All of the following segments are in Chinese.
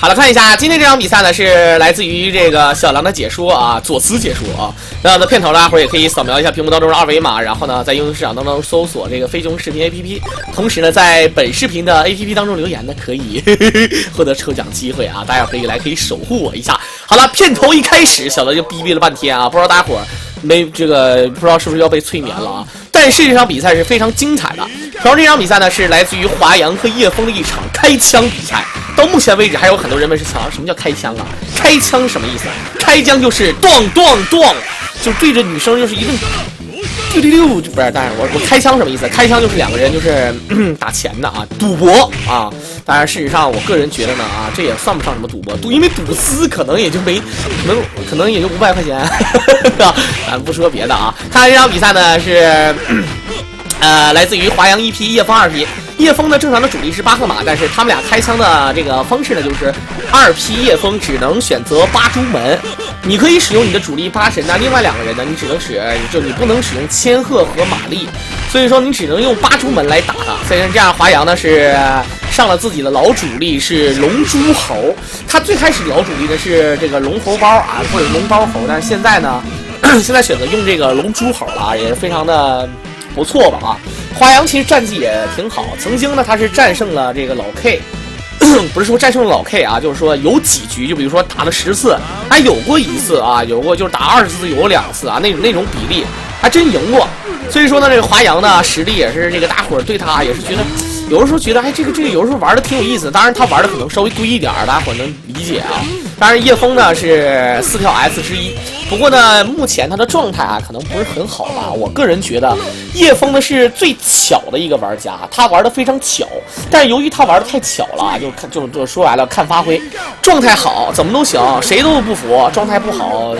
好了，看一下今天这场比赛呢，是来自于这个小狼的解说啊，左思解说啊。那的片头，大家伙也可以扫描一下屏幕当中的二维码，然后呢，在应用市场当中搜索这个飞熊视频 APP， 同时呢，在本视频的 APP 当中留言呢，可以获得抽奖机会啊，大家可以守护我一下。好了，片头一开始，小狼就逼逼了半天啊，不知道大家伙不知道是不是要被催眠了啊？但是这场比赛是非常精彩的。然后这场比赛呢，是来自于华阳和叶枫的一场开枪比赛。到目前为止，还有很多人问是想什么叫开枪啊？开枪什么意思？开枪就是咣咣咣，就对着女生就是一顿丢丢丢，不是？当然我开枪什么意思？开枪就是两个人就是打钱的啊，赌博啊。当然，事实上我个人觉得呢啊，这也算不上什么赌博，因为赌资可能也就可能也就500块钱，咱不说别的啊。看这场比赛呢是。来自于华阳1匹，叶枫2匹。叶枫呢，正常的主力是巴赫马，但是他们俩开枪的这个方式呢，就是2匹叶枫只能选择8朱门。你可以使用你的主力8神，那另外2个人呢，你只能你不能使用千鹤和玛丽，所以说你只能用8朱门来打他。所以这样，华阳呢是上了自己的老主力是龙珠猴，他最开始老主力的是这个龙猴包啊，或者龙包猴，但是现在呢，现在选择用这个龙珠猴了，也是非常的。不错吧啊，华阳其实战绩也挺好，曾经呢他是战胜了这个老 K， 不是说战胜了老 K 啊，就是说有几局，就比如说打了10次，还有过1次啊，有过就是打20次有2次啊，那种比例还真赢过。所以说呢，这个华阳呢实力也是这个大伙儿对他也是觉得，有的时候觉得哎这个有的时候玩的挺有意思，当然他玩的可能稍微贵一点，大家伙能理解啊。当然叶枫呢是4条 S 之一。不过呢，目前他的状态啊，可能不是很好吧。我个人觉得，叶枫呢是最巧的一个玩家，他玩的非常巧。但是由于他玩的太巧了，就说白了，看发挥，状态好怎么都行，谁都不服；状态不好，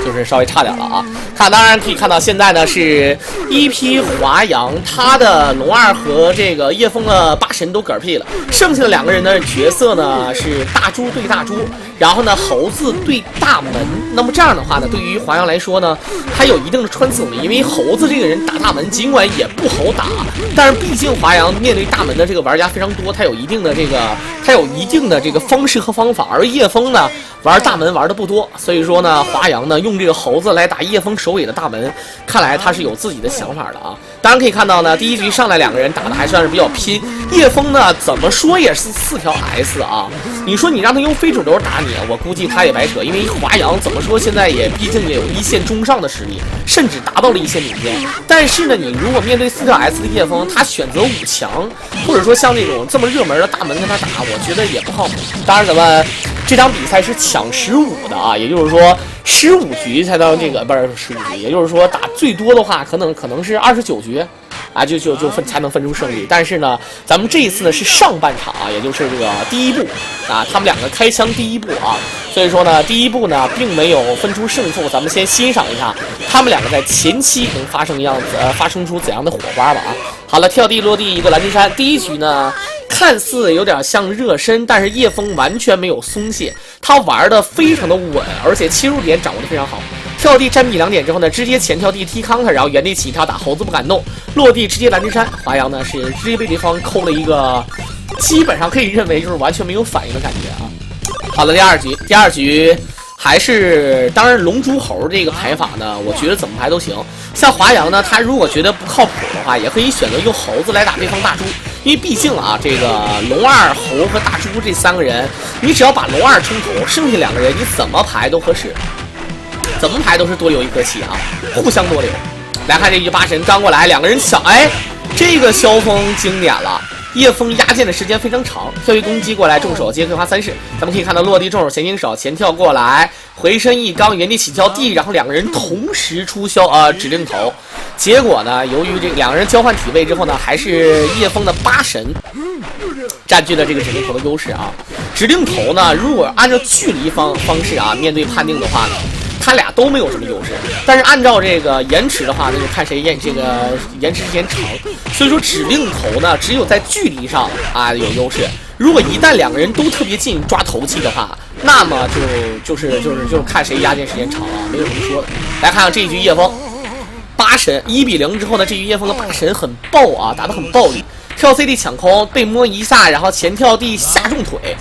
就是稍微差点了啊。当然可以看到，现在呢是1匹华阳，他的龙2和这个叶枫的8神都嗝屁了，剩下的2个人的角色呢是大猪对大猪。然后呢，猴子对大门。那么这样的话呢，对于华阳来说呢，还有一定的穿刺能力，因为猴子这个人打大门，尽管也不好打，但是毕竟华阳面对大门的这个玩家非常多，他有一定的这个方式和方法，而叶枫呢玩大门玩的不多，所以说呢，华阳呢用这个猴子来打叶枫首尾的大门，看来他是有自己的想法的啊。当然可以看到呢，第一局上来2个人打的还算是比较拼，叶枫呢怎么说也是4条 S 啊，你说你让他用非主流打你，我估计他也白扯，因为华阳怎么说现在也毕竟也有1线中上的实力，甚至达到了1线领先。但是呢，你如果面对4条 S 的叶枫，他选择5强，或者说像这种这么热门的大门跟他打，我觉得也不靠谱。当然，咱们这场比赛是抢15的啊，也就是说15局才到这个不是15局，也就是说打最多的话，可能是29局。啊，才能分出胜利。但是呢，咱们这一次呢是上半场啊，也就是这个第一步啊，他们2个开枪第一步啊，所以说呢，第一步呢并没有分出胜负。咱们先欣赏一下他们2个在前期能发生出怎样的火花吧啊。好了，跳地落地一个蓝金山，第一局呢看似有点像热身，但是叶枫完全没有松懈，他玩的非常的稳，而且切入点掌握的非常好。跳地占比2点之后呢，直接前跳地踢康他，然后原地起跳打猴子不敢动，落地直接蓝金山。华阳呢是直接被对方扣了一个，基本上可以认为就是完全没有反应的感觉啊。好了，第二局还是当然龙珠猴这个排法呢，我觉得怎么排都行。像华阳呢，他如果觉得不靠谱的话，也可以选择用猴子来打对方大猪，因为毕竟啊，这个龙2、猴和大猪这3个人，你只要把龙2冲头，剩下2个人你怎么排都合适。怎么排都是多留一颗气啊，互相多留。来看这一局8神刚过来，2个人抢，哎，这个萧峰经典了。叶枫压剑的时间非常长，跳跃攻击过来，重手接葵花3式。咱们可以看到落地重手前行手，前跳过来，回身一刚，原地起跳地，然后2个人同时出指令头。结果呢，由于这2个人交换体位之后呢，还是叶枫的8神占据了这个指令头的优势啊。指令头呢，如果按照距离方式啊面对判定的话呢，他俩都没有什么优势，但是按照这个延迟的话，那就看谁延迟时间长。所以说指令头呢，只有在距离上啊有优势。如果一旦2个人都特别近抓头气的话，那么就是看谁压剑时间长啊，没有什么说的。来看看这一局叶枫8神1比0之后呢，这局叶枫的8神很爆啊，打得很暴力。跳 CD 抢空被摸一下，然后前跳地下重腿。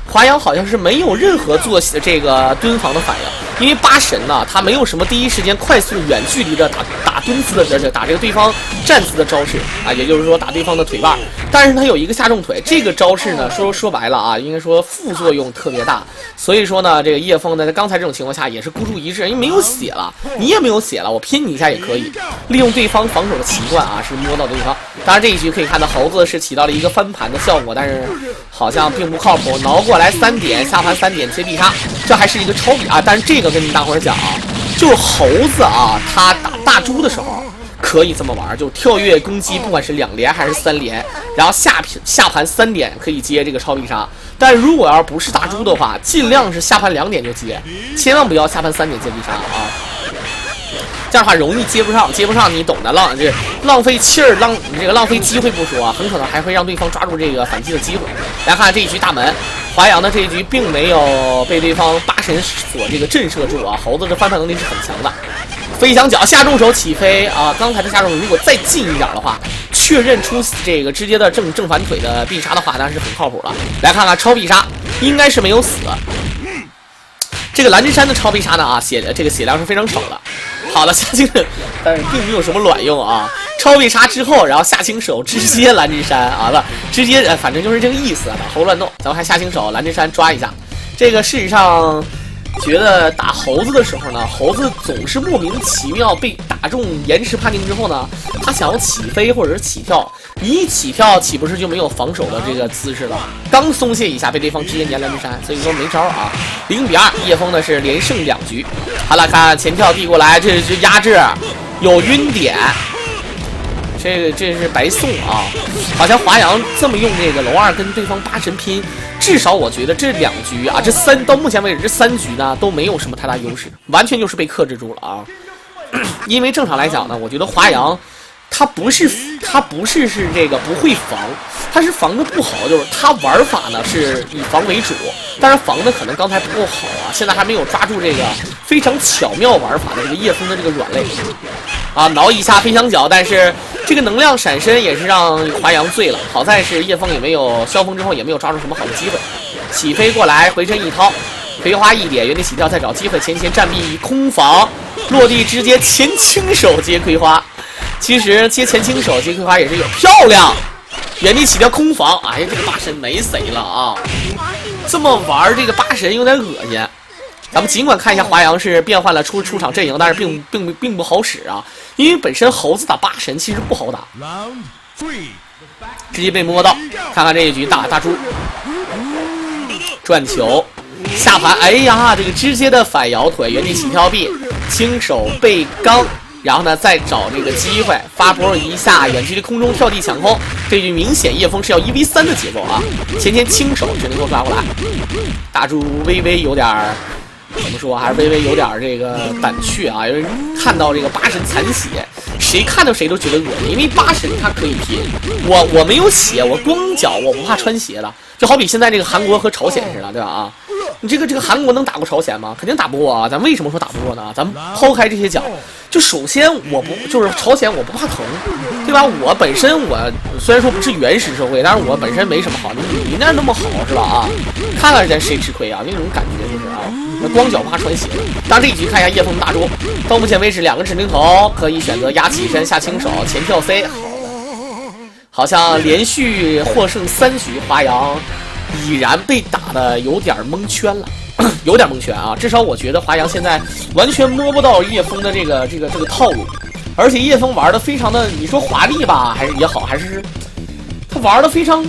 华阳好像是没有任何做这个蹲防的反应，因为八神呢，他没有什么第一时间快速远距离的打蹲姿的打这个对方站姿的招式啊，也就是说打对方的腿腕，但是他有一个下重腿，这个招式呢说白了啊，应该说副作用特别大，所以说呢，这个叶枫呢，在刚才这种情况下也是孤注一掷，因为没有血了，你也没有血了，我拼你一下也可以，利用对方防守的习惯啊，是摸到对方。当然这一局可以看到猴子是起到了一个翻盘的效果，但是好像并不靠谱，挠过来3点，下盘3点接必杀，这还是一个超比啊！但是这个跟大伙儿讲啊，就是猴子啊，他打大猪的时候可以这么玩，就跳跃攻击，不管是2连还是3连，然后下盘3点可以接这个超必杀。但是如果要不是大猪的话，尽量是下盘2点就接，千万不要下盘3点接必杀啊！这样的话容易接不上，你懂的，浪费气儿，浪费机会不说啊，很可能还会让对方抓住这个反击的机会。来看这一局大门，华阳的这一局并没有被对方八神所这个震慑住啊，猴子的翻盘能力是很强的。飞翔脚下重手起飞啊，刚才的下重手如果再近一点的话，确认出这个直接的正反腿的必杀的话，那是很靠谱了。来看看超必杀，应该是没有死。这个蓝之山的超必杀呢啊，这个血量是非常少的。好了，下清手，但是并没有什么卵用啊。超必杀之后，然后下清手直接蓝之山啊不，直接反正就是这个意思啊，打猴乱动。咱们还下清手蓝之山抓一下。这个事实上，觉得打猴子的时候呢，猴子总是莫名其妙被打中延迟判定之后呢，他想要起飞或者是起跳，你一起跳岂不是就没有防守的这个姿势了？刚松懈一下被对方直接粘蓝之山，所以说没招啊。0比2，叶枫呢是连胜2局。好了，看前跳递过来，这是压制，有晕点，这是白送啊！好像华阳这么用这个龙2跟对方八神拼，至少我觉得这2局啊，到目前为止这3局呢都没有什么太大优势，完全就是被克制住了啊！因为正常来讲呢，我觉得华阳他不是这个不会防，他是防的不好，就是他玩法呢是以防为主，但是防的可能刚才不够好啊，现在还没有抓住这个非常巧妙玩法的这个叶枫的这个软肋啊，挠一下飞翔脚，但是这个能量闪身也是让华阳醉了，好在是叶枫也没有消风之后也没有抓住什么好的机会，起飞过来回身一掏，葵花1点原地起跳再找机会，前站壁空防落地直接前轻手接葵花。其实接前轻手接葵花也是有漂亮，原地起跳空防，哎呀，这个八神没谁了啊！这么玩这个八神有点恶心。咱们尽管看一下华阳是变换了出场阵营，但是并不好使啊，因为本身猴子打八神其实不好打，直接被摸到。看看这一局大猪转球下盘，哎呀，这个直接的反摇腿原地起跳臂，轻手背刚。然后呢，再找这个机会发波一下，远距离空中跳地抢空，这句明显叶枫是要1v3的节奏啊！前轻手只能够抓过来，大猪微微有点怎么说，还是微微有点这个胆怯啊！因为看到这个八神残血，谁看到谁都觉得恶心，因为八神他可以拼，我没有血，我光脚，我不怕穿鞋的，就好比现在这个韩国和朝鲜似的，对吧啊？你这个韩国能打过朝鲜吗？肯定打不过啊！咱为什么说打不过呢？咱们抛开这些讲，就首先就是朝鲜我不怕疼，对吧？我本身虽然说不是原始社会，但是我本身没什么好，你那么好是吧啊？看看人家谁吃亏啊？那种感觉就是啊，那光脚不怕穿鞋。当然这一局看一下叶枫大猪，到目前为止2个指令头可以选择压起身下轻手前跳 C， 好像连续获胜3局，华阳已然被打的有点蒙圈了，有点蒙圈啊！至少我觉得华阳现在完全摸不到叶枫的这个套路，而且叶枫玩的非常的，你说华丽吧，还是也好，还是他玩的非常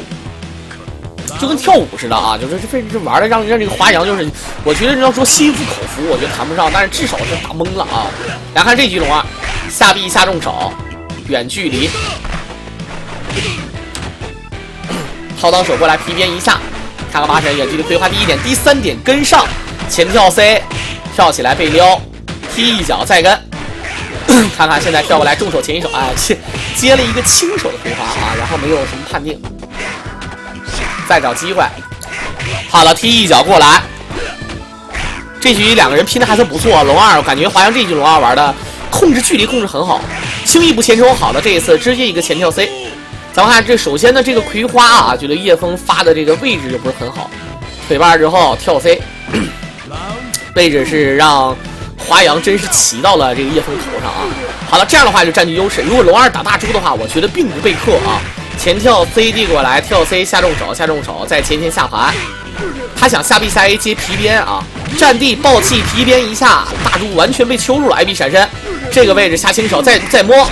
就跟跳舞似的啊，就是玩的让这个华阳就是，我觉得要说心服口服，我觉得谈不上，但是至少是打懵了啊！来看这局龙2，下臂下重手，远距离。掏裆手过来皮鞭一下，看看八神远距离葵花第1点，第3点跟上，前跳 C， 跳起来被撩，踢一脚再跟，看看现在跳过来重手前一手，哎，接了一个轻手的葵花啊，然后没有什么判定，再找机会，好了，踢一脚过来，这局2个人拼的还算不错，龙2我感觉华阳这局龙2玩的控制距离控制很好，轻易不前冲，好的这一次直接一个前跳 C。咱们看这首先呢，这个葵花啊，觉得叶枫发的这个位置就不是很好，腿把之后跳 C， 位置是让华阳真是骑到了这个叶枫头上啊。好了，这样的话就占据优势。如果龙二打大猪的话，我觉得并不被克啊。前跳 C D 过来，跳 C 下重手，下重手，再前下盘。他想下 B 下 A 接皮鞭啊，占地暴气皮鞭一下，大猪完全被揪住了 ，IB 闪身，这个位置下轻手，再摸，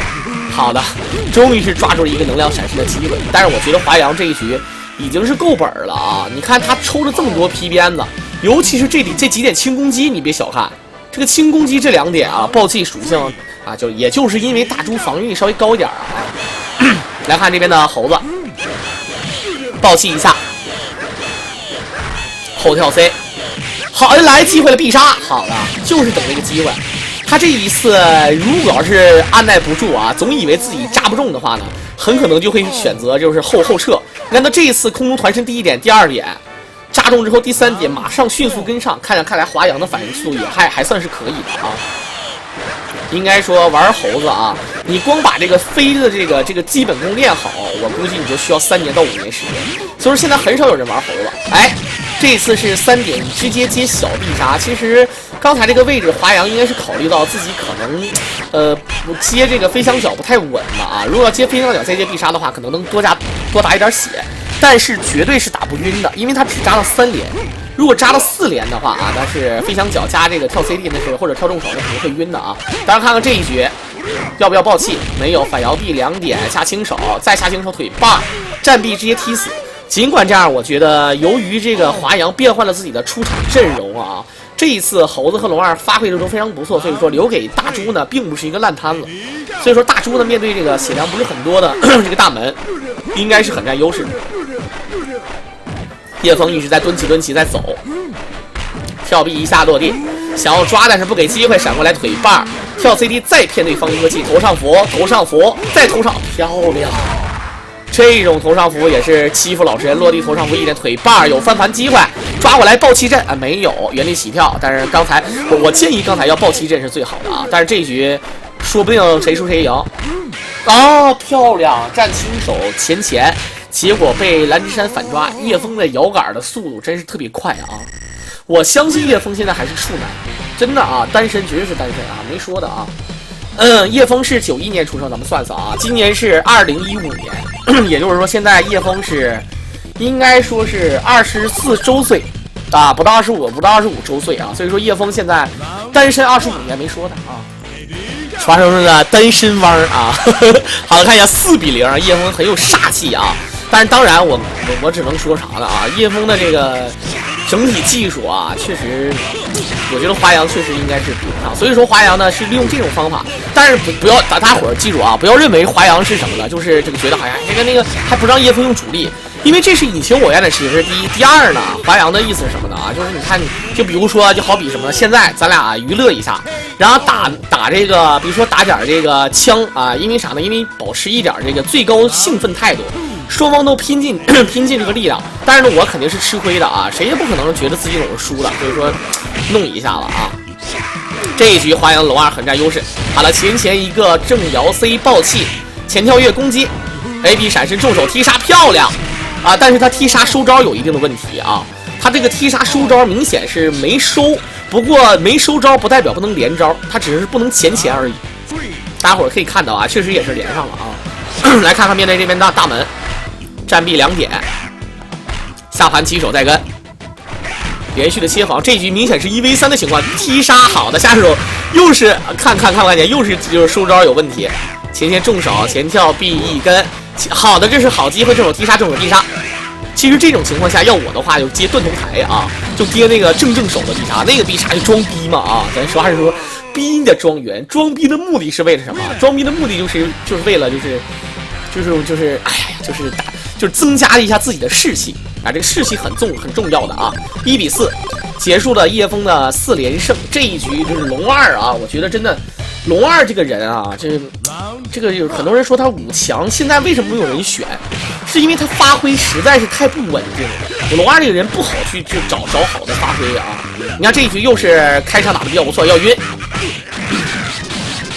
好的，终于是抓住了一个能量闪身的机会。但是我觉得华阳这一局已经是够本了啊！你看他抽了这么多皮鞭子，尤其是这几点轻攻击，你别小看这个轻攻击这2点啊，暴气属性啊，也就是因为大猪防御力稍微高一点啊。来看这边的猴子，暴气一下。后跳 C， 好的，来机会了，必杀，好了，就是等这个机会。他这一次如果要是按耐不住啊，总以为自己扎不中的话呢，很可能就会选择就是后撤。你看他这一次空中团身第1点、第2点扎中之后，第3点马上迅速跟上，看来华阳的反应速度也还算是可以的啊。应该说玩猴子啊，你光把这个飞的这个基本功练好，我估计你就需要3年到5年时间。所以说现在很少有人玩猴子，哎。这一次是3点直接接小必杀。其实刚才这个位置，华阳应该是考虑到自己可能接这个飞翔脚不太稳了啊。如果要接飞翔脚再接必杀的话，可能能多打一点血，但是绝对是打不晕的，因为他只扎了3连。如果扎了4连的话啊，那是飞翔脚加这个跳 CD 那是或者跳重手那肯定会晕的啊。当然看看这一局要不要爆气，没有，反摇臂2点下轻手，再下轻手腿棒，战臂直接踢死。尽管这样，我觉得由于这个华阳变换了自己的出场阵容啊，这一次猴子和龙二发挥的都非常不错，所以说留给大猪呢并不是一个烂摊子。所以说大猪呢面对这个血量不是很多的这个大门，应该是很占优势的。叶枫一直在蹲起在走，跳臂一下落地，想要抓但是不给机会，闪过来腿把跳 CD 再骗对方一个技，头上佛再头上，漂亮。这种头上符也是欺负老实人，落地头上符1点腿把有翻盘机会，抓过来暴气阵啊，没有原地起跳。但是刚才我建议刚才要暴气阵是最好的啊，但是这一局说不定谁输谁赢。哦，漂亮，站轻手前，结果被蓝之山反抓。叶枫的摇杆的速度真是特别快啊！我相信叶枫现在还是处男，真的啊，单身绝对是单身啊，没说的啊。叶枫是91年出生，咱们算算啊，今年是2015年，也就是说现在叶枫是应该说是24周岁啊，不到25周岁啊，所以说叶枫现在单身25年没说的啊，传说中的单身汪啊。好了，看一下4比0，叶枫很有煞气啊，但是当然我只能说啥呢啊，叶枫的这个整体技术啊，确实，我觉得华阳确实应该是比不上，所以说华阳呢是利用这种方法，但是不要大伙儿记住啊，不要认为华阳是什么的，就是这个觉得好像那个还不让叶枫用主力，因为这是你情我愿的事情，这是第一。第二呢，华阳的意思是什么呢啊？就是你看，就比如说，就好比什么，现在咱俩娱乐一下，然后打这个，比如说打点这个枪啊，因为啥呢？因为保持一点这个最高兴奋态度。双方都拼尽这个力量，但是呢，我肯定是吃亏的啊，谁也不可能觉得自己总是输了，所以说弄一下了啊。这一局华阳龙二很占优势。好了，前一个正摇 C 爆气，前跳跃攻击 ，AB 闪身重手踢杀，漂亮啊！但是他踢杀收招有一定的问题啊，他这个踢杀收招明显是没收，不过没收招不代表不能连招，他只是不能前而已。大家伙儿可以看到啊，确实也是连上了啊。来看看面对这边的大门。战臂2点，下盘起手再跟，连续的切防，这局明显是1v3的情况，踢杀好的下手，又是看见，又是就是收招有问题，前重手前跳臂一根，好的，这是好机会，正手踢杀，正手必杀。其实这种情况下，要我的话就接断头台啊，就接那个正手的必杀，那个必杀就装逼嘛啊，咱实话实说，逼你的庄园，装逼的目的是为了什么？装逼的目的就是为了就是哎呀，就是增加一下自己的士气啊，这个士气很重要的啊。1比4结束了叶枫的4连胜，这一局就是龙二啊，我觉得真的龙二这个人啊，这个有很多人说他5强，现在为什么没有人选？是因为他发挥实在是太不稳定了。龙二这个人不好去找好的发挥啊。你看这一局又是开场打的比较不错，要晕。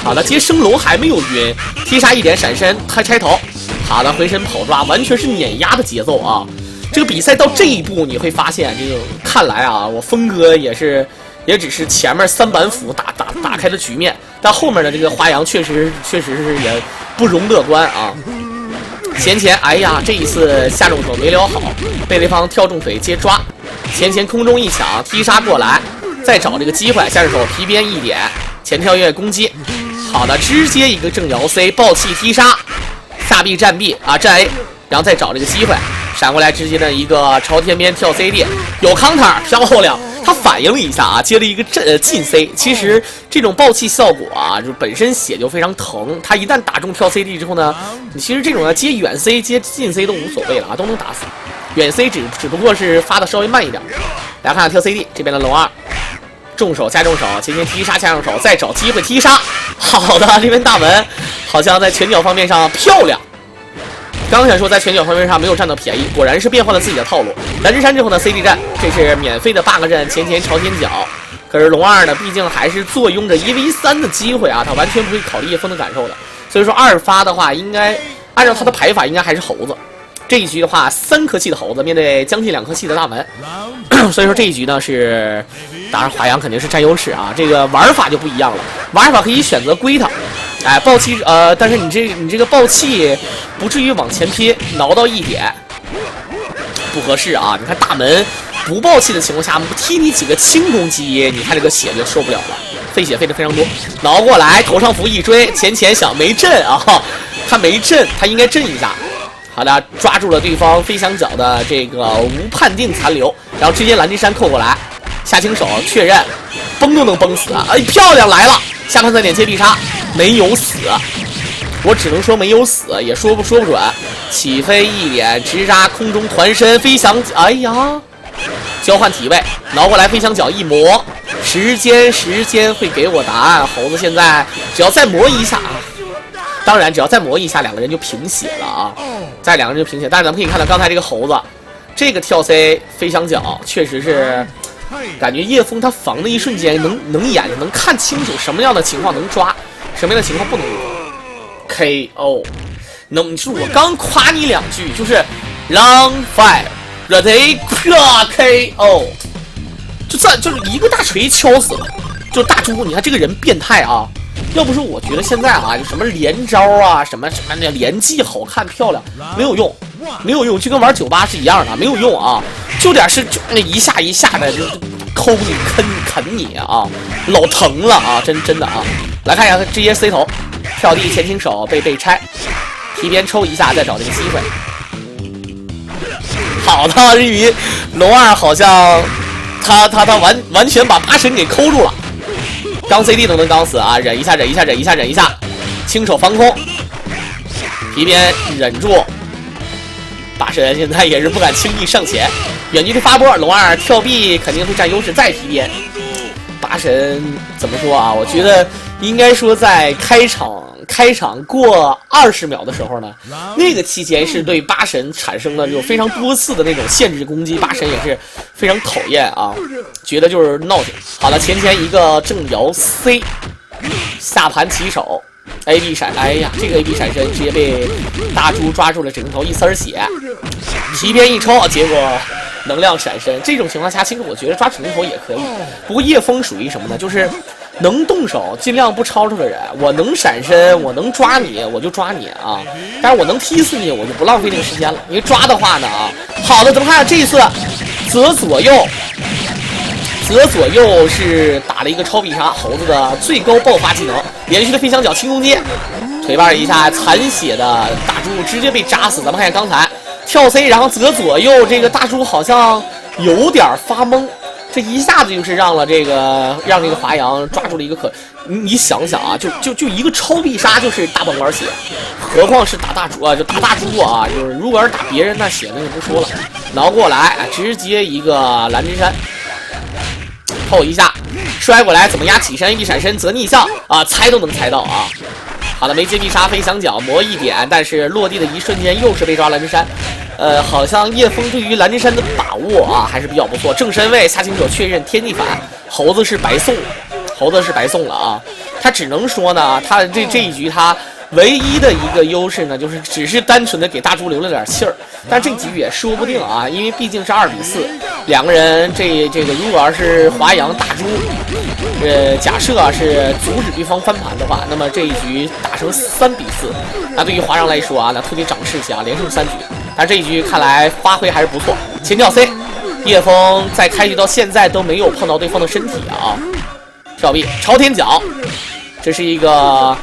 好了，接升龙还没有晕，踢杀1点闪身，拆头。好的，回身跑抓，完全是碾压的节奏啊！这个比赛到这一步，你会发现，这个看来啊，我峰哥也只是前面3板斧打开的局面，但后面的这个花样确实是也不容乐观啊！前，哎呀，这一次下重手没撩好，被对方跳重腿接抓，前空中一抢，踢杀过来，再找这个机会，下手皮鞭一点，前跳跃攻击，好的，直接一个正摇 C 暴气踢杀，下臂站 B 啊站 A， 然后再找这个机会闪过来，直接的一个朝天边跳 CD， 有 counter 漂亮。他反应了一下啊，接了一个近 C。其实这种暴气效果啊，就本身血就非常疼。他一旦打中跳 CD 之后呢，你其实这种要接远 C、接近 C 都无所谓了啊，都能打死。远 C 只不过是发的稍微慢一点。来看看跳 CD 这边的龙二，重手加重手，前踢杀加重手，再找机会踢杀。好的，这边大门好像在拳脚方面上漂亮。刚想说在拳脚方面上没有占到便宜，果然是变换了自己的套路。蓝之山之后呢 ，CD 战，这是免费的 bug 战，前朝天脚。可是龙二呢，毕竟还是坐拥着1v3的机会啊，他完全不会考虑叶枫的感受的。所以说2发的话，应该按照他的排法，应该还是猴子。这一局的话，3颗气的猴子面对将近2颗气的大门，所以说这一局呢是，当然华阳肯定是占优势啊。这个玩法就不一样了，玩法可以选择归他。哎，暴气但是你这个暴气不至于往前撇，挠到一点不合适啊！你看大门不暴气的情况下，踢你几个轻攻击，你看这个血就受不了了，费血费的非常多。挠过来，头上扶一追，前想没震啊，他没震，他应该震一下。好的，抓住了对方飞翔脚的这个无判定残留，然后直接蓝之山扣过来，下轻手确认，崩都能崩死啊！哎，漂亮来了，下盘3点接必杀。没有死，我只能说没有死，也说不准。起飞一点，直扎空中团身飞翔，哎呀，交换体位，挠过来飞翔脚一磨，时间会给我答案。猴子现在只要再磨一下啊，当然只要再磨一下，两个人就平血了啊，两个人就平血。但是咱们可以看到刚才这个猴子，这个跳 C 飞翔脚确实是。感觉叶枫他防的一瞬间能眼睛能看清楚什么样的情况能抓，什么样的情况不能 KO。是我刚夸你2句，就是 long five ready KO， 就是一个大锤敲死了。就大猪，你看这个人变态啊！要不是我觉得现在啊，有什么连招啊，什么那连技好看漂亮，没有用，就跟玩酒吧是一样的，没有用啊！就那一下的就抠你啃你啊，老疼了啊，真的啊！来看一下，直接 C 头，跳地前倾手被拆，皮鞭抽一下，再找这个机会。好的，日语龙二好像他完全把八神给抠住了。刚 CD 都能刚死啊！忍一下，轻手防空，皮鞭忍住。八神现在也是不敢轻易上前，远距离发波，龙二跳臂肯定会占优势，再皮鞭。八神怎么说啊？我觉得应该说在开场过20秒的时候呢，那个期间是对八神产生了这种非常多次的那种限制攻击，八神也是非常讨厌啊，觉得就是闹挺。好了，前一个正摇 C， 下盘起手 AB 闪，哎呀，这个 AB 闪身直接被大猪抓住了枕头，一丝血，皮鞭一抽，结果能量闪身。这种情况下，其实我觉得抓枕头也可以，不过叶枫属于什么呢？就是能动手尽量不抄着的人，我能闪身，我能抓你，我就抓你啊！但是我能踢死你，我就不浪费这个时间了。因为抓的话呢啊，好的，咱们看这一次泽左右是打了一个超必杀，猴子的最高爆发技能，连续的飞翔脚轻攻击，腿绊一下残血的大猪直接被扎死。咱们看刚才跳 C， 然后泽左右这个大猪好像有点发懵。这一下子就是让这个华阳抓住了一个你想想啊，就一个超必杀就是大半管血，何况是打大猪啊，就打大猪啊，就是如果是打别人那血那就不说了。挠过来，直接一个蓝之山，扣一下，摔过来怎么压起身，一闪身则逆向啊，猜都能猜到啊。好的，没接必杀飞翔脚磨一点，但是落地的一瞬间又是被抓蓝之山。好像叶枫对于蓝之山的把握啊还是比较不错。正身位下轻手确认天地反，猴子是白送了啊！他只能说呢，他这一局他唯一的一个优势呢，就是只是单纯的给大猪留了点气儿，但这局也说不定啊，因为毕竟是2-4，两个人这个如果要是华阳大猪，假设是阻止对方翻盘的话，那么这一局打成3-4，那对于华阳来说啊，那特别长士气啊，连胜3局。但这一局看来发挥还是不错，前跳 C， 叶枫在开局到现在都没有碰到对方的身体啊，跳臂朝天脚，这是一个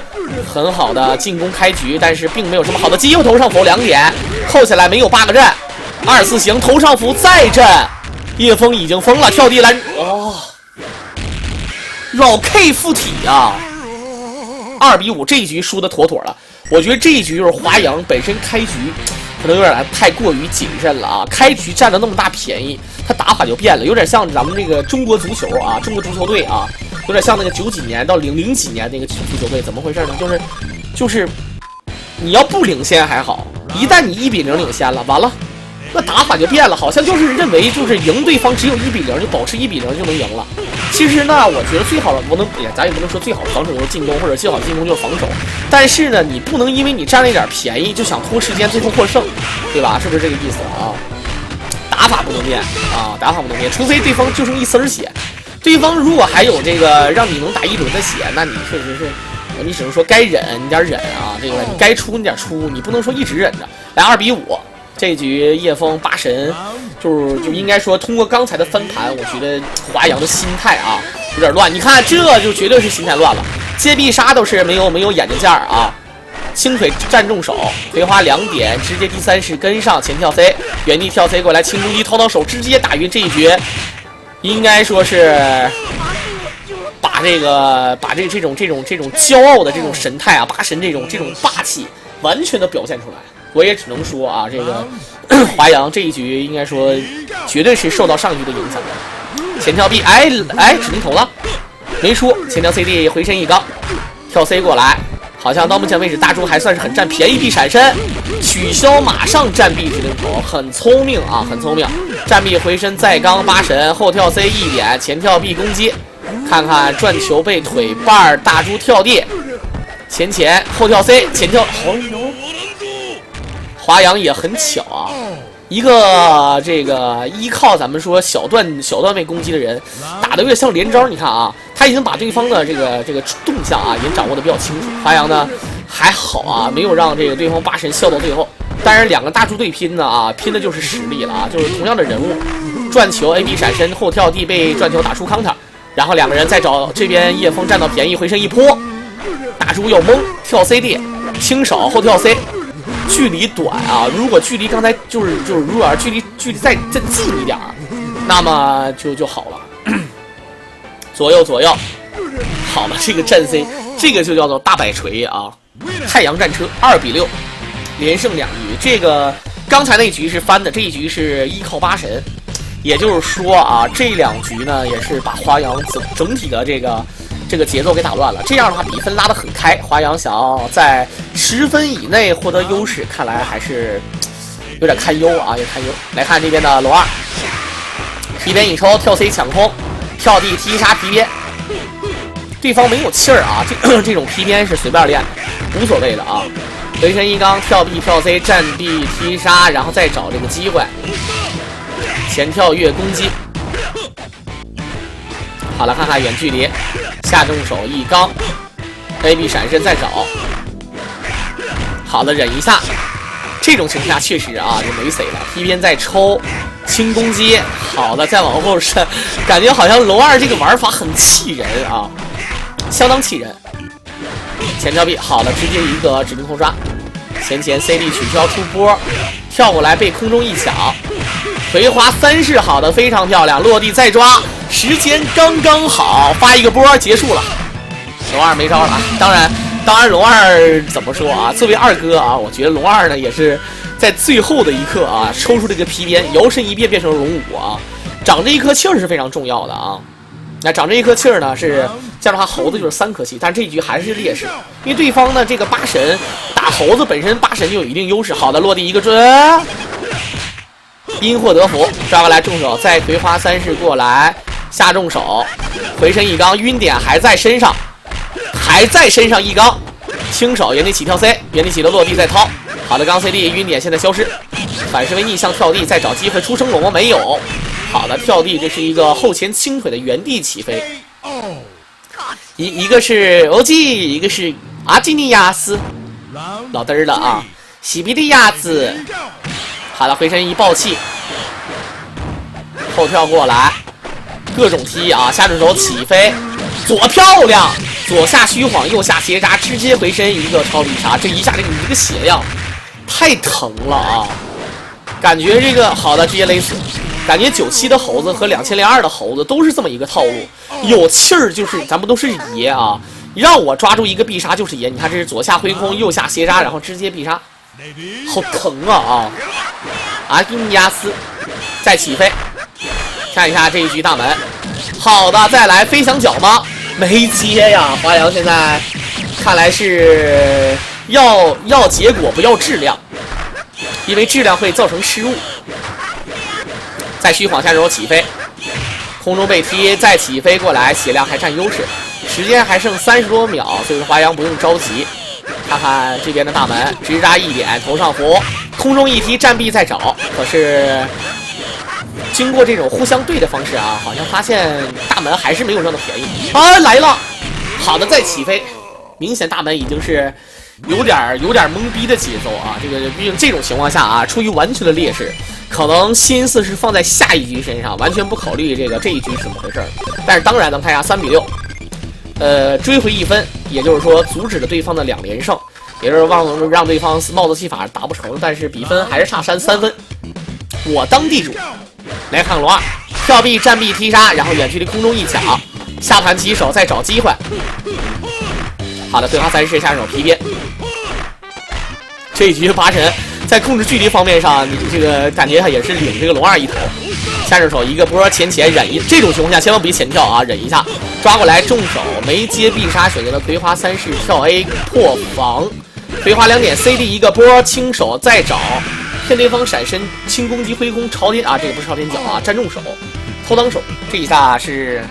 很好的进攻开局，但是并没有什么好的机会。头上phủ2点扣下来，没有8个阵，2-4行头上phủ再阵，叶枫已经疯了，跳地拦老 K 附体啊！2-5这一局输的妥妥了。我觉得这一局就是华阳本身开局可能有点太过于谨慎了啊，开局占了那么大便宜，他打法就变了，有点像咱们这个中国足球啊，中国足球队啊，有点像那个90几年到00几年那个足球队，怎么回事呢？就是你要不领先还好，一旦你1-0领先了，完了。那打法就变了，好像就是认为就是赢对方只有1-0，就保持1-0就能赢了。其实呢，我觉得最好的咱也不能说最好的防守就是进攻，或者最好的进攻就是防守。但是呢，你不能因为你占了一点便宜就想拖时间最后获胜，对吧？是不是这个意思啊？打法不能变啊，打法不能变，除非对方就剩1丝血。对方如果还有这个让你能打1轮的血，那你确实是，你只能说该忍你点忍啊，这个你该出你点出，你不能说一直忍着。来2-5。这局叶枫8神就应该说通过刚才的翻盘，我觉得华阳的心态啊有点乱。你看这就绝对是心态乱了，接必杀都是没有眼睛架啊，轻腿站重手，葵花2点直接第3式跟上前跳 C， 原地跳 C 过来轻攻击掏到手直接打晕。这一局应该说是把这种骄傲的这种神态啊，8神这种霸气完全的表现出来。我也只能说啊，这个华阳这一局应该说绝对是受到上一局的影响的。前跳 B， 指定投了，没输。前跳 CD 回身一刚，跳 C 过来，好像到目前为止大猪还算是很占便宜。臂闪身取消，马上站臂指定投，很聪明啊，很聪明。站臂回身再刚8神，后跳 C 1点，前跳 B 攻击，看看转球被腿绊，大猪跳地，前后跳 C 前跳，华阳也很巧啊，一个这个依靠咱们说小段位攻击的人，打得有点像连招。你看啊，他已经把对方的这个动向啊，已经掌握得比较清楚。华阳呢还好啊，没有让这个对方8神笑到最后。当然，两个大猪对拼呢啊，拼的就是实力了啊，就是同样的人物，转球 AB 闪身后跳地被转球打出 counter， 然后两个人再找这边叶枫占到便宜，回身一泼，大猪要懵，跳 CD 轻手后跳 C。距离短啊，如果距离刚才就是如果距离再近一点，那么就好了。左右，好了，这个战 C， 这个就叫做大摆锤啊！太阳战车2-6，连胜2局。这个刚才那局是翻的，这一局是依靠8神，也就是说啊，这2局呢也是把华阳整体的这个节奏给打乱了。这样的话，比分拉得很开，华阳想要在10分以内获得优势，看来还是有点堪忧啊，有点堪忧。来看这边的龙二，皮鞭一抽，跳 C 抢空，跳地踢杀皮鞭，对方没有气儿啊，这种皮鞭是随便练的，无所谓的啊。回身一刚，跳 B 跳 C 站 B 踢杀，然后再找这个机会，前跳跃攻击。好了，看看远距离，下重手一刚 ，AB 闪身再找。好了，忍一下。这种情况下确实啊就没谁了，皮鞭再抽，轻攻击。好了，再往后伸，感觉好像龙二这个玩法很气人啊，相当气人。前跳 B 好了，直接一个指定头刷，前 CD 取消出波，跳过来被空中一抢，葵花3式好的非常漂亮，落地再抓。时间刚刚好，发一个波结束了。龙二没招了啊！当然，龙二怎么说啊？作为二哥啊，我觉得龙二呢也是在最后的一刻啊，抽出这个皮鞭，摇身一变变成了龙武啊！长这一颗气儿是非常重要的啊。那长这一颗气儿呢，是这样的话，猴子就是3颗气，但是这一局还是劣势，因为对方呢这个8神打猴子本身8神就有一定优势。好的，落地一个准，因祸得福，抓过来重手，再葵花3式过来。下重手，回身一刚，晕点还在身上一刚，轻手原地起跳 C， 原地起的落地再掏。好的，刚 CD 晕点现在消失，反身为逆向跳地，再找机会出升龙没有。好的，跳地，这是一个后前轻腿的原地起飞。一个是欧基，一个是阿基尼亚斯，老嘚儿了啊！喜皮的鸭子。好的，回身一爆气，后跳过来，各种踢啊，下重手起飞，左漂亮，左下虚晃，右下斜扎，直接回身一个超必杀，这一下这个血量太疼了啊！感觉这个好的直接勒死，感觉97的猴子和2002的猴子都是这么一个套路，有气儿就是咱们都是爷啊，让我抓住一个必杀就是爷。你看这是左下挥空，右下斜扎，然后直接必杀，好疼啊！阿基尼亚斯再起飞，看一下这一局大门。好的，再来飞翔脚吗？没接呀！华阳现在看来是要结果不要质量，因为质量会造成失误。再虚晃下手起飞，空中被踢，再起飞过来，血量还占优势，时间还剩30多秒，所以说华阳不用着急。看看这边的大门，直扎一点，头上扶，空中一踢，站壁再找。可是经过这种互相对的方式啊，好像发现大门还是没有让到便宜啊！来了，好的，再起飞，明显大门已经是有点懵逼的节奏啊。这个毕竟这种情况下啊，处于完全的劣势，可能心思是放在下一局身上，完全不考虑这一局是怎么回事。但是当然，咱们看一下3比6。追回1分，也就是说阻止了对方的2连胜，也就是让对方帽子戏法达不成，但是比分还是差3分。我当地主，来看龙2，跳臂站臂踢杀，然后远距离空中一抢，下盘起手再找机会。好的，葵花3式下手皮鞭。这一局八神在控制距离方面上，你这个感觉也是领这个龙2一头。下手一个波前忍一，这种情况下千万别前跳啊，忍一下，抓过来重手没接必杀，选择了葵花3式跳 A 破防，葵花2点 CD 一个波轻手再找，骗对方闪身轻攻击挥空朝天啊，这个不是朝天脚啊，站重手偷当手，这一下是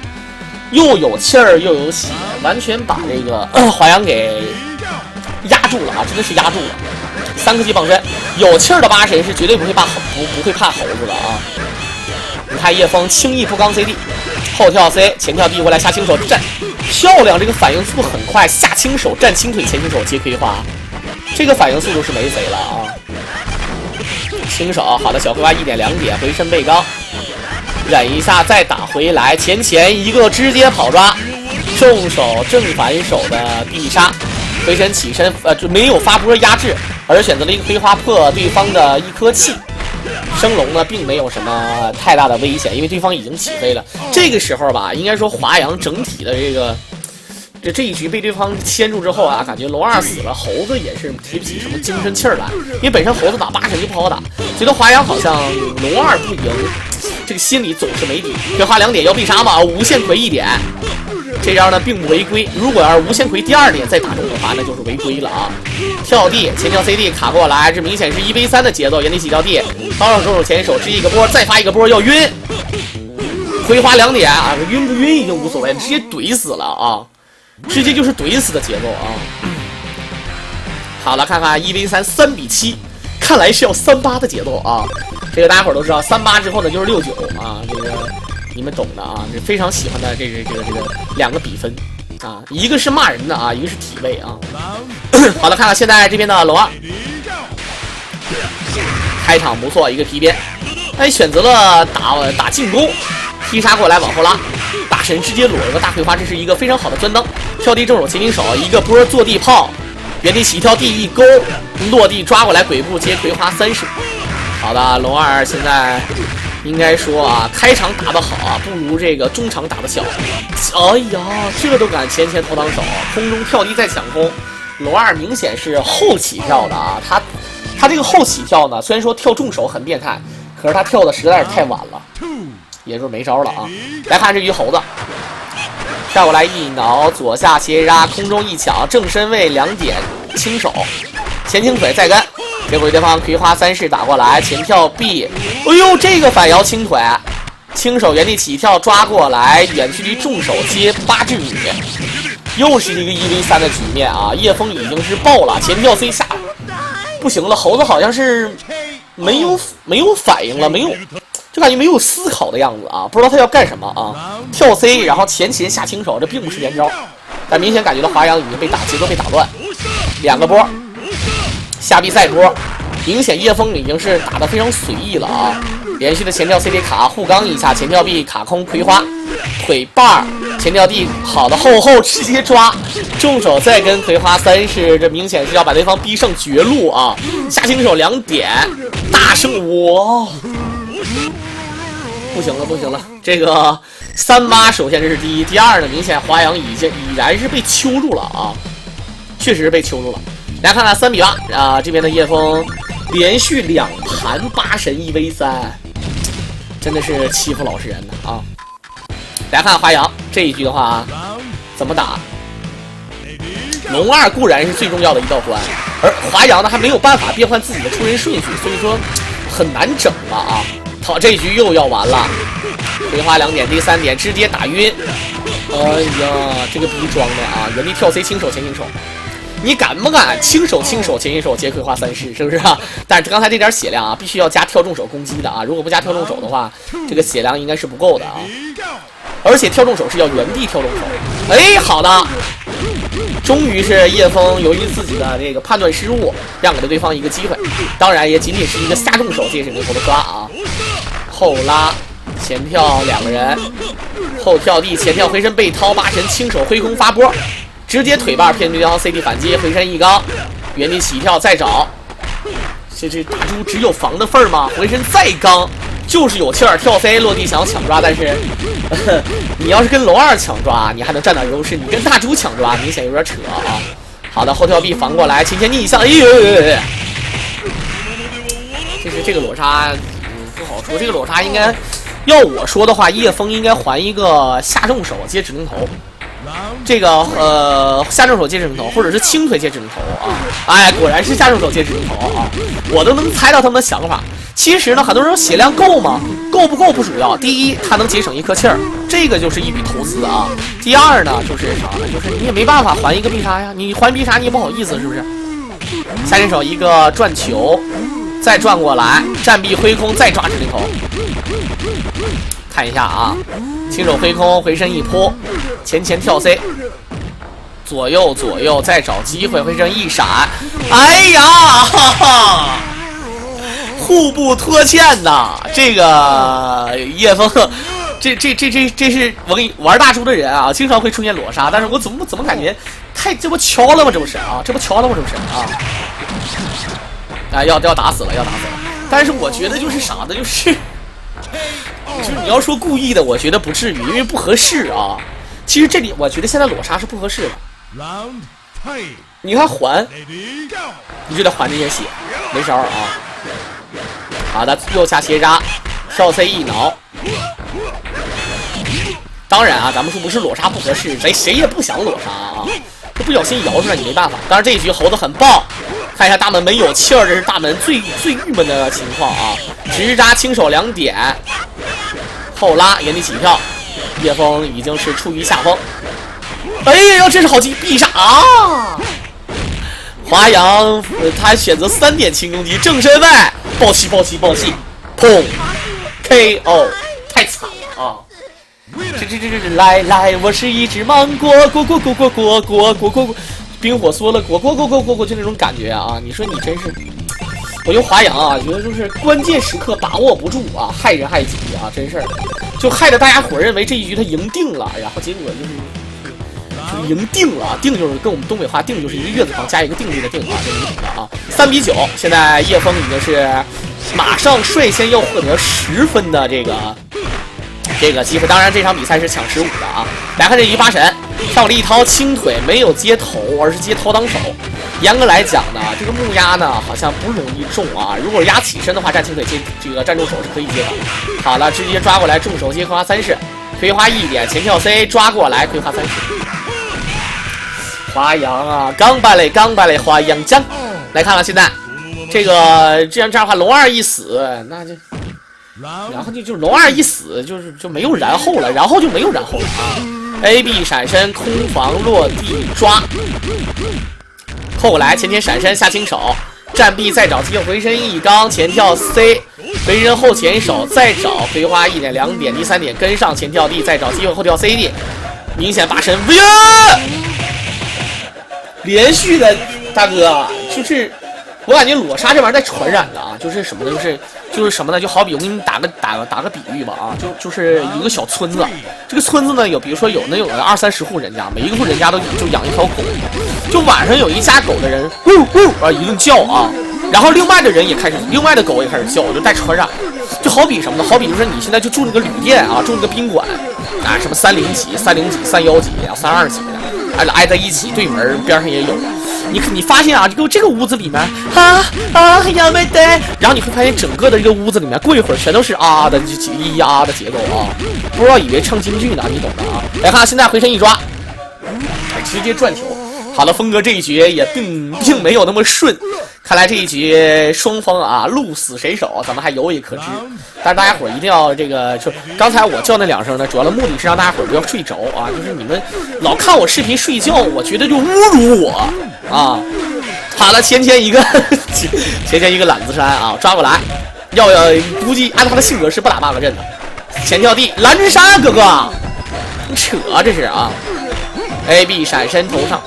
又有气儿又有血，完全把这个华阳给压住了啊，真的是压住了。3颗技傍身，有气儿的八神是绝对不会怕猴子的啊。你看叶枫轻易不刚 CD， 后跳 C， 前跳 D 过来下轻手站，漂亮！这个反应速度很快，下轻手站轻腿前轻手接葵花，这个反应速度是没谁了啊！轻手好的，小葵花1点2点回身背刚，忍一下再打回来，前一个直接跑抓，重手正反手的必杀，回身起身就没有发波压制，而选择了一个葵花破对方的一颗气。升龙呢，并没有什么太大的危险，因为对方已经起飞了。这个时候吧，应该说华阳整体的这一局被对方牵住之后啊，感觉龙2死了，猴子也是提不起什么精神气儿来，因为本身猴子打八神就不好打，觉得华阳好像龙2不赢，这个心里总是没底。葵花2点要必杀嘛，无限葵1点。这招呢并不违规，如果要是无限葵第2点再打中的话，那就是违规了啊！跳地前跳 CD 卡过来，这明显是1v3的节奏，原地起跳地，高手中手前手直一个波，再发一个波要晕，葵花2点啊，晕不晕已经无所谓，直接怼死了啊！直接就是怼死的节奏啊！好了，看看1v3 3比7，看来是要38的节奏啊！这个大家伙都知道，38之后呢就是69啊，这个。你们懂的啊，这非常喜欢的这个2个比分啊，一个是骂人的啊，一个是体位啊。好了，看看现在这边的龙2，开场不错，一个皮鞭，哎，选择了打进攻，踢杀过来往后拉，大神直接裸了个大葵花，这是一个非常好的专当，跳地正手前轻手，一个波坐地炮，原地起跳地一勾，落地抓过来鬼步接葵花3式。好的，龙2现在。应该说啊，开场打得好啊，不如这个中场打得小。哎呀，这都敢前投当手，空中跳地再抢攻。龙2明显是后起跳的啊，他这个后起跳呢，虽然说跳重手很变态，可是他跳的实在是太晚了，也就是没招了啊。来看这局猴子，跳过来一挠，左下斜扎，空中一抢，正身位2点轻手，前轻腿再跟。这回对方葵花3式打过来，前跳 B， 哎呦，这个反摇轻腿，轻手原地起跳抓过来，远距离重手接8之女，又是一个1v3的局面啊！叶枫已经是爆了，前跳 C 下，不行了，猴子好像是没有反应了，就感觉没有思考的样子啊，不知道他要干什么啊！跳 C， 然后前擒下轻手，这并不是连招，但明显感觉到华阳已经被节奏被打乱，2个波，下臂赛波，明显叶枫已经是打得非常随意了啊！连续的前跳 CD 卡护刚一下，前跳臂卡空葵花，腿把前跳 D 好的后直接抓，重手再跟葵花3式，这明显是要把对方逼上绝路啊！下轻手2点，大胜我。不行了，这个3-8首先这是第一，第二呢，明显华阳已然是被揪住了啊，确实是被揪住了。来看看3比8啊，这边的叶枫连续2盘8神1v3，真的是欺负老实人的啊。来看华阳这一局的话怎么打？龙2固然是最重要的一道关，而华阳呢还没有办法变换自己的出人顺序，所以说很难整了啊。好，这一局又要完了，葵花2点，第3点直接打晕。哎呀，这个逼装的啊！原地跳 C 轻手前轻手，你敢不敢轻手前轻手接葵花3式，是不是啊？但是刚才这点血量啊，必须要加跳重手攻击的啊！如果不加跳重手的话，这个血量应该是不够的啊。而且跳重手是要原地跳重手。哎，好的，终于是叶枫由于自己的这个判断失误，让给了对方一个机会。当然，也仅仅是一个下重手，这也是灵活的抓啊。后拉前跳2个人，后跳地前跳回身背掏8神轻手挥空发波，直接腿把骗对方 CD 反击回身一刚，原地起跳再找。这大猪只有防的份儿吗？回身再刚就是有气儿，跳 C 落地想要抢抓，但是你要是跟龙2抢抓，你还能占点优势，你跟大猪抢抓明显有点扯啊。好的，后跳臂防过来，前逆向，哎呦，这个裸杀。不好说，这个裸杀应该要我说的话，叶枫应该还一个下重手接指令头，这个下重手接指令头，或者是轻腿接指令头啊！哎，果然是下重手接指令头啊！我都能猜到他们的想法。其实呢，很多人说血量够吗？够不够不主要，第一，它能节省1颗气儿，这个就是一笔投资啊。第二呢，就是啥呢？就是你也没办法还一个必杀呀，你还必杀你也不好意思，是不是？下身手一个转球。再转过来，站臂挥空，再抓指令头。看一下啊，轻手挥空，回身一扑，前跳 C， 左右再找机会，回身一闪。哎呀，哈哈，互不拖欠呐！这个叶枫，这是玩大猪的人啊，经常会出现裸杀，但是我怎么感觉这不敲了吗？这不是啊，这不敲了吗？这不是啊。啊，要打死了，但是我觉得就是啥呢？就是你要说故意的，我觉得不至于，因为不合适啊。其实这里我觉得现在裸杀是不合适的。你看还，你就得还这些血，没招啊。好的，右下斜扎，跳 C 一挠。当然啊，咱们说不是裸杀不合适，谁也不想裸杀啊。这不小心摇出来你没办法。当然这一局猴子很爆。看一下大门没有气儿，这是大门最郁闷的情况啊！直扎轻手2点，后拉原地起跳，叶枫已经是处于下风。哎呀，这是好击必杀啊！华阳他选择3点轻攻击，正身外暴气，砰 KO， 太惨了啊！这来，我是一只芒果，果。冰火缩了，果，就那种感觉啊！你说你真是，我觉得华阳啊，觉得就是关键时刻把握不住啊，害人害己啊，真事儿，就害得大家伙认为这一局他赢定了，然后结果就是赢定了，定就是跟我们东北话定就是一个月字旁加一个定力的定啊，这赢定了啊！3比9，现在叶枫已经是马上率先要获得10分的这个机会，当然这场比赛是抢15的啊！来看这局8神。跳了一掏轻腿，没有接头，而是接头当手。严格来讲呢，这个木鸭呢好像不容易中啊。如果压起身的话，站轻腿接这个站重手是可以接的。好了，直接抓过来重手接葵花3式，葵花1点前跳 C 抓过来葵花3式。华阳啊，刚败嘞，华阳江。来看看现在这个这样的话，龙2一死，那就然后就龙2一死就没有然后了，然后就没有然后了啊。，AB 闪身空防落地抓，扣过来，前闪身下轻手，站 B 再找机会回身一刚前跳 C， 回身后前手再找葵花1点2点，第3点跟上前跳 D 再找机会后跳 CD， 明显八神不呀，连续的大哥就是我感觉裸杀这玩意儿带传染的啊，就是什么呢？就是什么呢？就好比我给你打个比喻吧啊，就是一个小村子，这个村子呢有比如说有个20-30户人家，每一个户人家都就养一条狗，就晚上有一家狗的人一顿叫啊，然后另外的狗也开始叫，就带传染，就好比什么呢？好比就是你现在就住那个旅店啊，住那个宾馆啊，什么301几、310几、32几的，挨在一起，对门边上也有。你发现啊，这个屋子里面呀没得，然后你会发现整个的这个屋子里面，过一会儿全都是啊的咿呀的节奏啊，不知道以为唱京剧呢，你懂的啊。来看现在回身一抓，直接转球。好了，峰哥这一局也并没有那么顺，看来这一局双方啊鹿死谁手，咱们还犹未可知。但是大家伙一定要就刚才我叫那2声呢，主要的目的是让大家伙不要睡着啊，就是你们老看我视频睡觉，我觉得就侮辱我啊。好了，前一个懒子山啊，抓过来，估计按他的性格是不打8个阵的。前跳地蓝之山哥哥，你扯这是啊。AB 闪身头上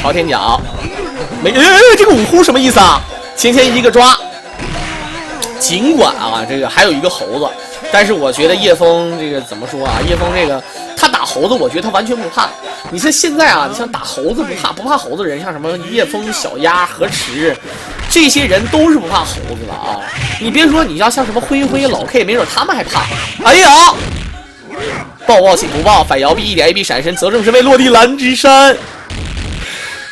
朝天脚，这个五呼什么意思啊？前一个抓，尽管啊这个还有一个猴子，但是我觉得叶枫这个怎么说啊？叶枫这个他打猴子，我觉得他完全不怕。你像现在啊，你像打猴子不怕猴子的人，像什么叶枫、小鸭、何池，这些人都是不怕猴子的啊。你别说，你要像什么灰老 K， 没准他们还怕。哎呀！抱起不抱，反摇 B 1点 AB 闪身，则正是为落地蓝之山，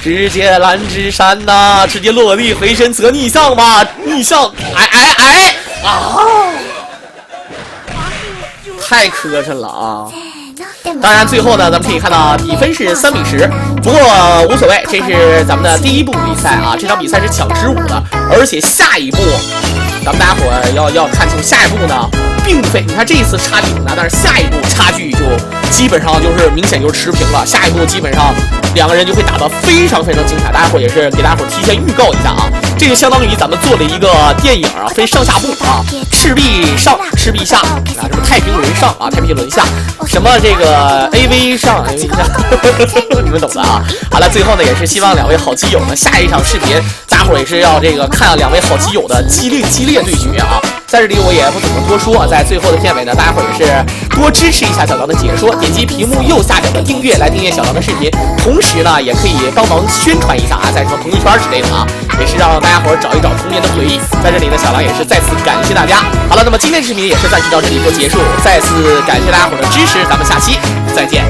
直接蓝之山呐、直接落地回身则逆向吧，逆向，太磕碜了啊！当然，最后呢，咱们可以看到比分是3比10，不过无所谓，这是咱们的第1部比赛啊。这场比赛是抢直5的，而且下一步，咱们大家伙要看清，下一步呢，并非你看这一次差距很大，但是下一步差距就基本上就是明显就是持平了。下一步基本上2个人就会打得非常精彩，大家伙也是给大家伙提前预告一下啊。这就相当于咱们做了一个电影啊，分上下部啊，赤壁上、赤壁下啊，什么太平轮上啊、太平轮下，什么这个 AV 上、AV 下，你们懂的啊。好了，最后呢也是希望2位好基友呢，下一场视频大家伙也是要这个看2位好基友的激烈对决啊。在这里我也不怎么多说，在最后的片尾呢，大家伙也是多支持一下小狼的解说，点击屏幕右下角的订阅来订阅小狼的视频，同时呢也可以帮忙宣传一下啊，在什么朋友圈之类的啊，也是让大家伙找一找童年的回忆。在这里呢，小狼也是再次感谢大家。好了，那么今天的视频也是暂时到这里就结束，再次感谢大家伙的支持，咱们下期再见。